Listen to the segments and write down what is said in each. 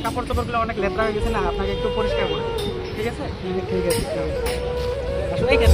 কাপড় চোপড়গুলো অনেক লেত্রা হয়ে গেছে না, আপনাকে একটু পরিষ্কার করে, ঠিক আছে? ঠিক আছে, আসলে কেন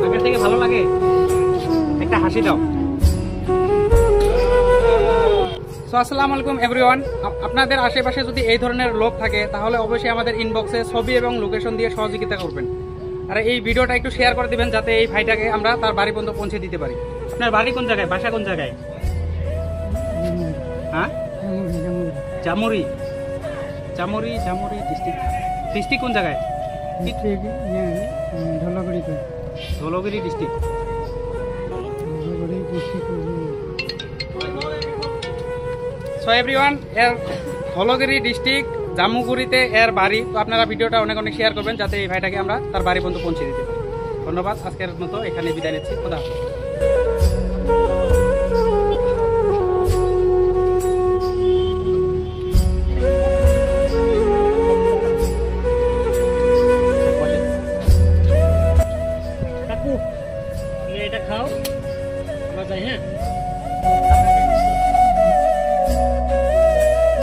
আগের থেকে ভালো লাগে? একটা হাসি দাও। সো আসসালামু আলাইকুম এভরিওয়ান। আপনাদের আশেপাশে যদি এই ধরনের লোক থাকে তাহলে অবশ্যই আমাদের ইনবক্সে ছবি এবং লোকেশন দিয়ে সহযোগিতা করবেন, আর এই ভিডিওটা একটু শেয়ার করে দিবেন যাতে এই ভাইটাকে আমরা তার বাড়ি পর্যন্ত পৌঁছে দিতে পারি। আপনার বাড়ি কোন জায়গায়, বাসা কোন জায়গায়? হ্যাঁ, জামুরি। জামুরি জামুরি ডিস্ট্রিক্ট। ডিস্ট্রিক্ট কোন জায়গায়? ধুলাগড়ি ডিস্ট্রিক্ট। সো এভরিওয়ান, এর ধুলাগড়ি ডিস্ট্রিক্ট জামুগুড়িতে এর বাড়ি। তো আপনারা ভিডিওটা অনেক অনেক শেয়ার করবেন যাতে এই ভাইটাকে আমরা তার বাড়ি পর্যন্ত পৌঁছে দিতে পারি। ধন্যবাদ। আজকের মতো এখানে বিদায় নিচ্ছি। খোদা হাফেজ। এটা খাও, আবার যাই। হ্যাঁ।